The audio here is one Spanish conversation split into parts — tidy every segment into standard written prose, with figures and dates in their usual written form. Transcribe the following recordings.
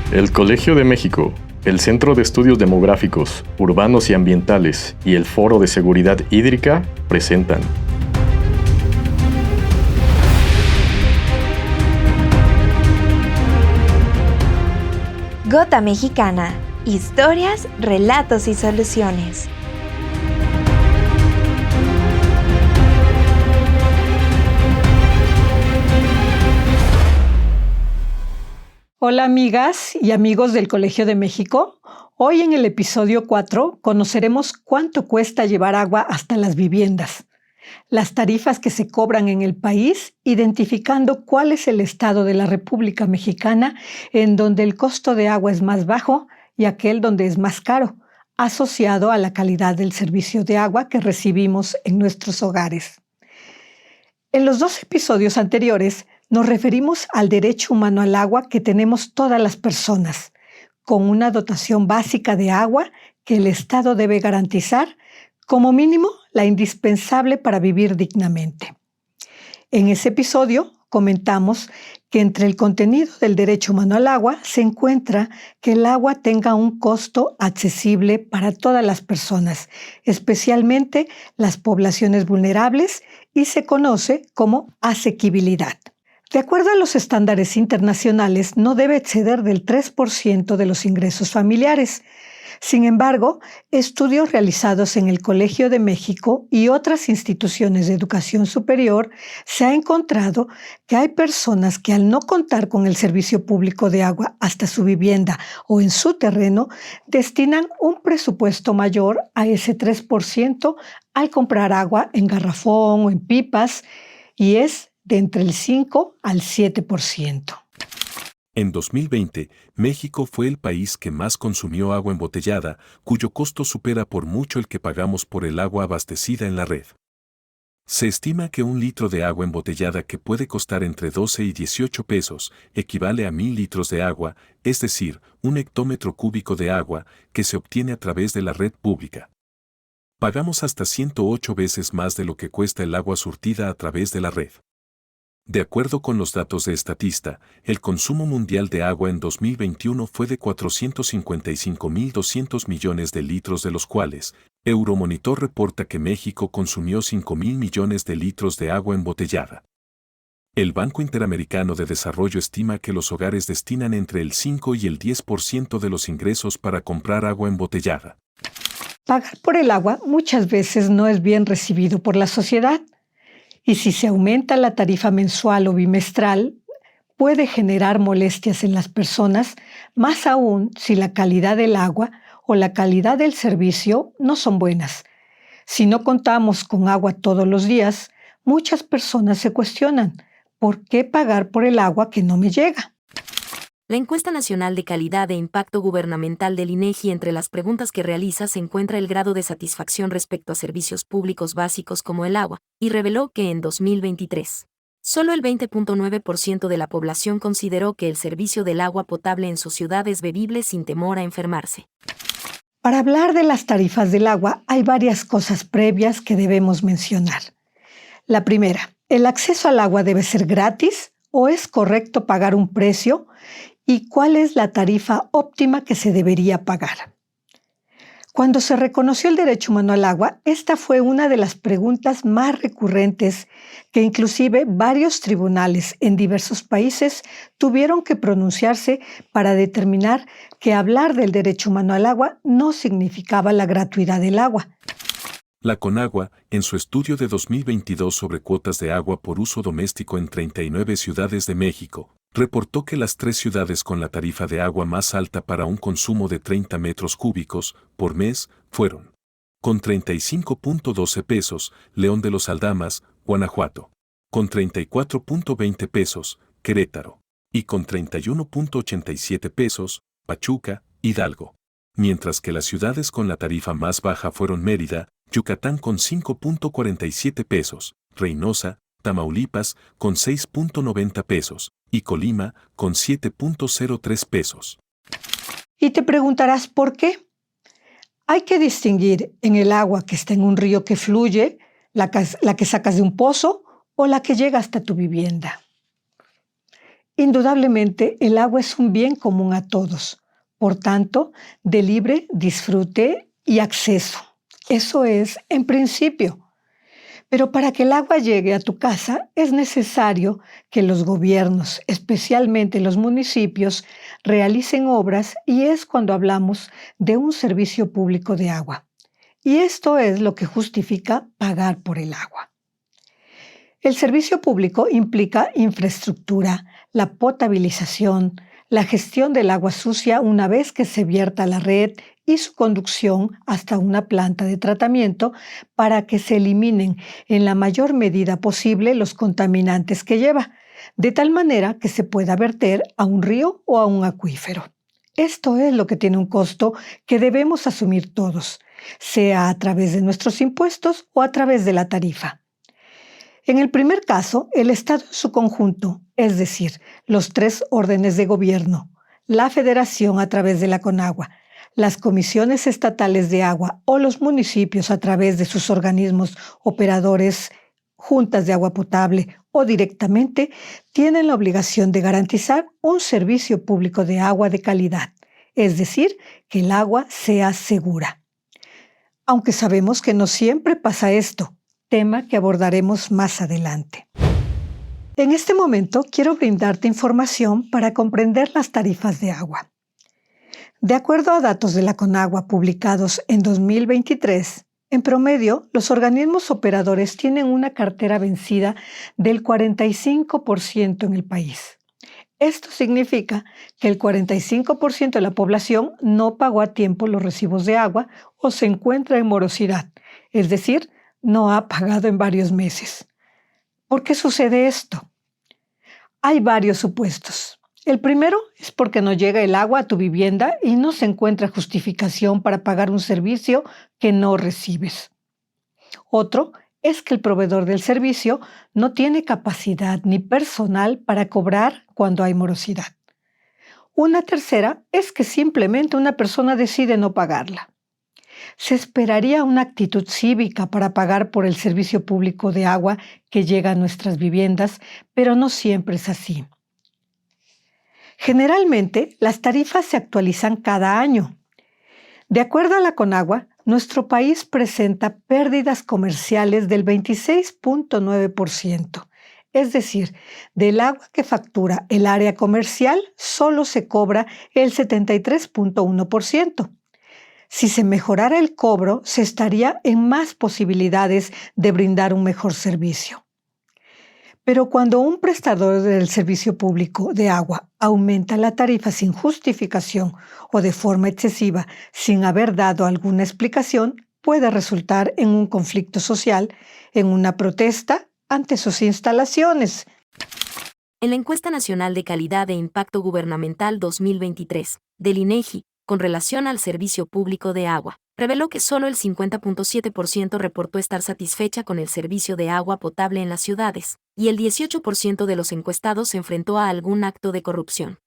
El Colegio de México, el Centro de Estudios Demográficos, Urbanos y Ambientales y el Foro de Seguridad Hídrica presentan Gota Mexicana, historias, relatos y soluciones. Hola amigas y amigos del Colegio de México. Hoy en el episodio 4 conoceremos cuánto cuesta llevar agua hasta las viviendas, las tarifas que se cobran en el país, identificando cuál es el estado de la República Mexicana en donde el costo de agua es más bajo y aquel donde es más caro, asociado a la calidad del servicio de agua que recibimos en nuestros hogares. En los 2 episodios anteriores nos referimos al derecho humano al agua que tenemos todas las personas, con una dotación básica de agua que el Estado debe garantizar, como mínimo la indispensable para vivir dignamente. En ese episodio comentamos que entre el contenido del derecho humano al agua se encuentra que el agua tenga un costo accesible para todas las personas, especialmente las poblaciones vulnerables, y se conoce como asequibilidad. De acuerdo a los estándares internacionales, no debe exceder del 3% de los ingresos familiares. Sin embargo, estudios realizados en el Colegio de México y otras instituciones de educación superior se ha encontrado que hay personas que al no contar con el servicio público de agua hasta su vivienda o en su terreno, destinan un presupuesto mayor a ese 3% al comprar agua en garrafón o en pipas, y es de entre el 5 al 7%. En 2020, México fue el país que más consumió agua embotellada, cuyo costo supera por mucho el que pagamos por el agua abastecida en la red. Se estima que un litro de agua embotellada, que puede costar entre 12 y 18 pesos, equivale a 1,000 litros de agua, es decir, un hectómetro cúbico de agua que se obtiene a través de la red pública. Pagamos hasta 108 veces más de lo que cuesta el agua surtida a través de la red. De acuerdo con los datos de Statista, el consumo mundial de agua en 2021 fue de 455.200 millones de litros, de los cuales Euromonitor reporta que México consumió 5.000 millones de litros de agua embotellada. El Banco Interamericano de Desarrollo estima que los hogares destinan entre el 5 y el 10% de los ingresos para comprar agua embotellada. Pagar por el agua muchas veces no es bien recibido por la sociedad. Y si se aumenta la tarifa mensual o bimestral, puede generar molestias en las personas, más aún si la calidad del agua o la calidad del servicio no son buenas. Si no contamos con agua todos los días, muchas personas se cuestionan, ¿por qué pagar por el agua que no me llega? La encuesta nacional de calidad e impacto gubernamental del INEGI, entre las preguntas que realiza se encuentra el grado de satisfacción respecto a servicios públicos básicos como el agua, y reveló que en 2023, solo el 20.9% de la población consideró que el servicio del agua potable en su ciudad es bebible sin temor a enfermarse. Para hablar de las tarifas del agua, hay varias cosas previas que debemos mencionar. La primera, ¿el acceso al agua debe ser gratis o es correcto pagar un precio? ¿Y cuál es la tarifa óptima que se debería pagar? Cuando se reconoció el derecho humano al agua, esta fue una de las preguntas más recurrentes que inclusive varios tribunales en diversos países tuvieron que pronunciarse para determinar que hablar del derecho humano al agua no significaba la gratuidad del agua. La Conagua, en su estudio de 2022 sobre cuotas de agua por uso doméstico en 39 ciudades de México, reportó que las 3 ciudades con la tarifa de agua más alta para un consumo de 30 metros cúbicos por mes fueron: con 35.12 pesos, León de los Aldamas, Guanajuato; con 34.20 pesos, Querétaro; y con 31.87 pesos, Pachuca, Hidalgo. Mientras que las ciudades con la tarifa más baja fueron Mérida, Yucatán con 5.47 pesos, Reynosa, Tamaulipas con 6.90 pesos y Colima con 7.03 pesos. Y te preguntarás ¿por qué? Hay que distinguir en el agua que está en un río que fluye, la que sacas de un pozo o la que llega hasta tu vivienda. Indudablemente, el agua es un bien común a todos, por tanto, de libre disfrute y acceso. Eso es, en principio. Pero para que el agua llegue a tu casa es necesario que los gobiernos, especialmente los municipios, realicen obras y es cuando hablamos de un servicio público de agua. Y esto es lo que justifica pagar por el agua. El servicio público implica infraestructura, la potabilización, la gestión del agua sucia una vez que se vierta a la red y su conducción hasta una planta de tratamiento para que se eliminen en la mayor medida posible los contaminantes que lleva, de tal manera que se pueda verter a un río o a un acuífero. Esto es lo que tiene un costo que debemos asumir todos, sea a través de nuestros impuestos o a través de la tarifa. En el primer caso, el Estado en su conjunto, es decir, los 3 órdenes de gobierno, la Federación a través de la CONAGUA, las comisiones estatales de agua o los municipios a través de sus organismos operadores, juntas de agua potable o directamente, tienen la obligación de garantizar un servicio público de agua de calidad, es decir, que el agua sea segura. Aunque sabemos que no siempre pasa esto, tema que abordaremos más adelante. En este momento quiero brindarte información para comprender las tarifas de agua. De acuerdo a datos de la CONAGUA publicados en 2023, en promedio, los organismos operadores tienen una cartera vencida del 45% en el país. Esto significa que el 45% de la población no pagó a tiempo los recibos de agua o se encuentra en morosidad, es decir, no ha pagado en varios meses. ¿Por qué sucede esto? Hay varios supuestos. El primero es porque no llega el agua a tu vivienda y no se encuentra justificación para pagar un servicio que no recibes. Otro es que el proveedor del servicio no tiene capacidad ni personal para cobrar cuando hay morosidad. Una tercera es que simplemente una persona decide no pagarla. Se esperaría una actitud cívica para pagar por el servicio público de agua que llega a nuestras viviendas, pero no siempre es así. Generalmente, las tarifas se actualizan cada año. De acuerdo a la CONAGUA, nuestro país presenta pérdidas comerciales del 26.9%. Es decir, del agua que factura el área comercial solo se cobra el 73.1%. Si se mejorara el cobro, se estaría en más posibilidades de brindar un mejor servicio. Pero cuando un prestador del servicio público de agua aumenta la tarifa sin justificación o de forma excesiva, sin haber dado alguna explicación, puede resultar en un conflicto social, en una protesta ante sus instalaciones. En la Encuesta Nacional de Calidad e Impacto Gubernamental 2023, del INEGI, con relación al servicio público de agua, reveló que solo el 50.7% reportó estar satisfecha con el servicio de agua potable en las ciudades, y el 18% de los encuestados se enfrentó a algún acto de corrupción.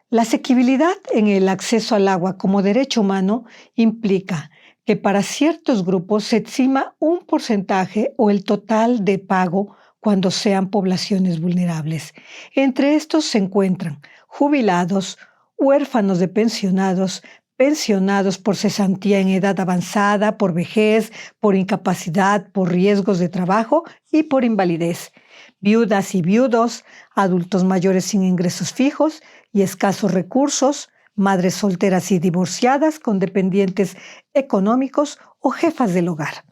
La asequibilidad en el acceso al agua como derecho humano implica que para ciertos grupos se exima un porcentaje o el total de pago cuando sean poblaciones vulnerables. Entre estos se encuentran jubilados, huérfanos de pensionados, pensionados por cesantía en edad avanzada, por vejez, por incapacidad, por riesgos de trabajo y por invalidez, viudas y viudos, adultos mayores sin ingresos fijos y escasos recursos, madres solteras y divorciadas con dependientes económicos o jefas del hogar.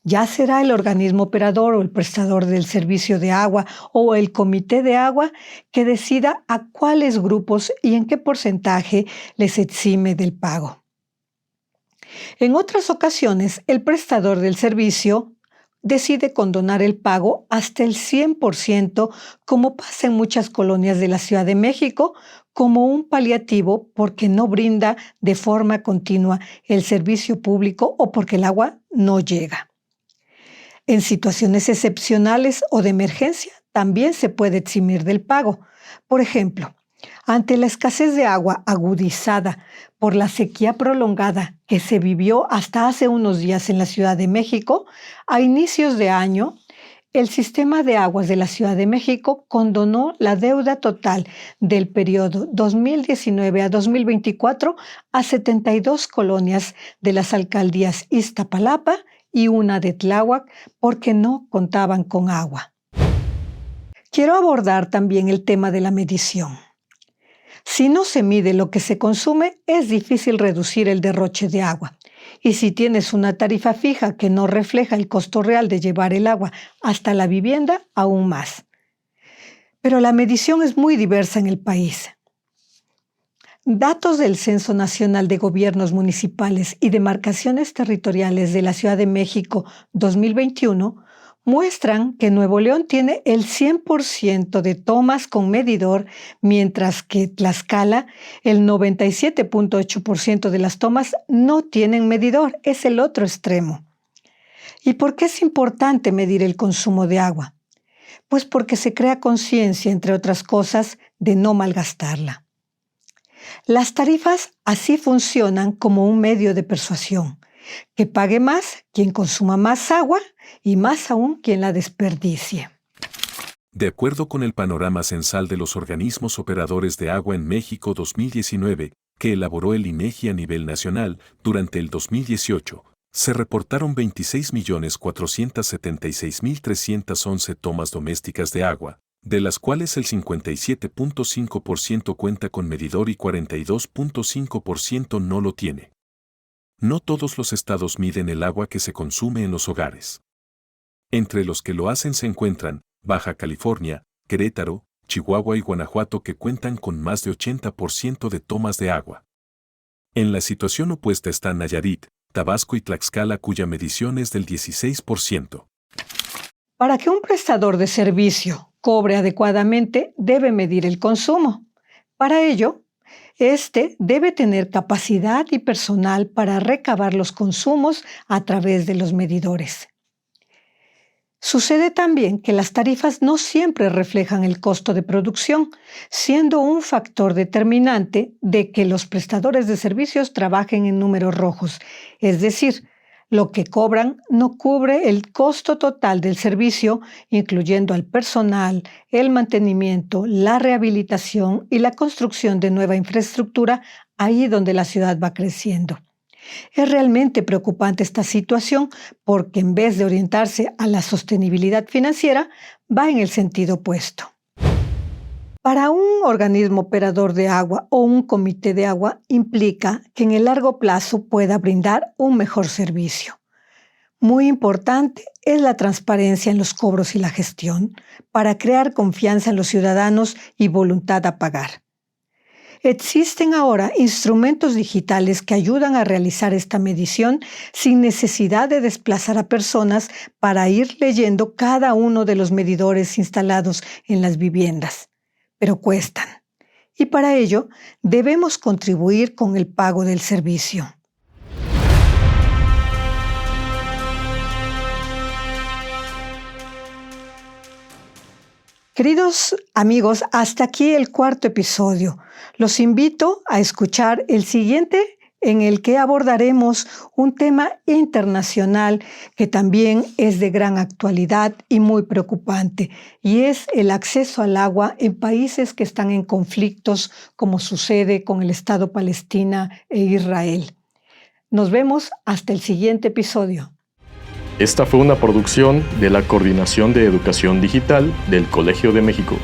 Ya será el organismo operador o el prestador del servicio de agua o el comité de agua que decida a cuáles grupos y en qué porcentaje les exime del pago. En otras ocasiones, el prestador del servicio decide condonar el pago hasta el 100%, como pasa en muchas colonias de la Ciudad de México, como un paliativo porque no brinda de forma continua el servicio público o porque el agua no llega. En situaciones excepcionales o de emergencia, también se puede eximir del pago. Por ejemplo, ante la escasez de agua agudizada por la sequía prolongada que se vivió hasta hace unos días en la Ciudad de México, a inicios de año, el Sistema de Aguas de la Ciudad de México condonó la deuda total del periodo 2019 a 2024 a 72 colonias de las alcaldías Iztapalapa y una de Tláhuac porque no contaban con agua. Quiero abordar también el tema de la medición. Si no se mide lo que se consume, es difícil reducir el derroche de agua. Y si tienes una tarifa fija que no refleja el costo real de llevar el agua hasta la vivienda, aún más. Pero la medición es muy diversa en el país. Datos del Censo Nacional de Gobiernos Municipales y Demarcaciones Territoriales de la Ciudad de México 2021 muestran que Nuevo León tiene el 100% de tomas con medidor, mientras que Tlaxcala, el 97.8% de las tomas no tienen medidor. Es el otro extremo. ¿Y por qué es importante medir el consumo de agua? Pues porque se crea conciencia, entre otras cosas, de no malgastarla. Las tarifas así funcionan como un medio de persuasión. Que pague más quien consuma más agua y más aún quien la desperdicie. De acuerdo con el panorama censal de los organismos operadores de agua en México 2019, que elaboró el INEGI a nivel nacional, durante el 2018, se reportaron 26.476.311 tomas domésticas de agua, de las cuales el 57.5% cuenta con medidor y 42.5% no lo tiene. No todos los estados miden el agua que se consume en los hogares. Entre los que lo hacen se encuentran Baja California, Querétaro, Chihuahua y Guanajuato, que cuentan con más de 80% de tomas de agua. En la situación opuesta están Nayarit, Tabasco y Tlaxcala, cuya medición es del 16%. Para que un prestador de servicio cobre adecuadamente, debe medir el consumo. Para ello, este debe tener capacidad y personal para recabar los consumos a través de los medidores. Sucede también que las tarifas no siempre reflejan el costo de producción, siendo un factor determinante de que los prestadores de servicios trabajen en números rojos, es decir, lo que cobran no cubre el costo total del servicio, incluyendo al personal, el mantenimiento, la rehabilitación y la construcción de nueva infraestructura ahí donde la ciudad va creciendo. Es realmente preocupante esta situación porque en vez de orientarse a la sostenibilidad financiera, va en el sentido opuesto. Para un organismo operador de agua o un comité de agua implica que en el largo plazo pueda brindar un mejor servicio. Muy importante es la transparencia en los cobros y la gestión para crear confianza en los ciudadanos y voluntad a pagar. Existen ahora instrumentos digitales que ayudan a realizar esta medición sin necesidad de desplazar a personas para ir leyendo cada uno de los medidores instalados en las viviendas. Pero cuestan. Y para ello debemos contribuir con el pago del servicio. Queridos amigos, hasta aquí el cuarto episodio. Los invito a escuchar el siguiente, en el que abordaremos un tema internacional que también es de gran actualidad y muy preocupante, y es el acceso al agua en países que están en conflictos, como sucede con el Estado Palestina e Israel. Nos vemos hasta el siguiente episodio. Esta fue una producción de la Coordinación de Educación Digital del Colegio de México.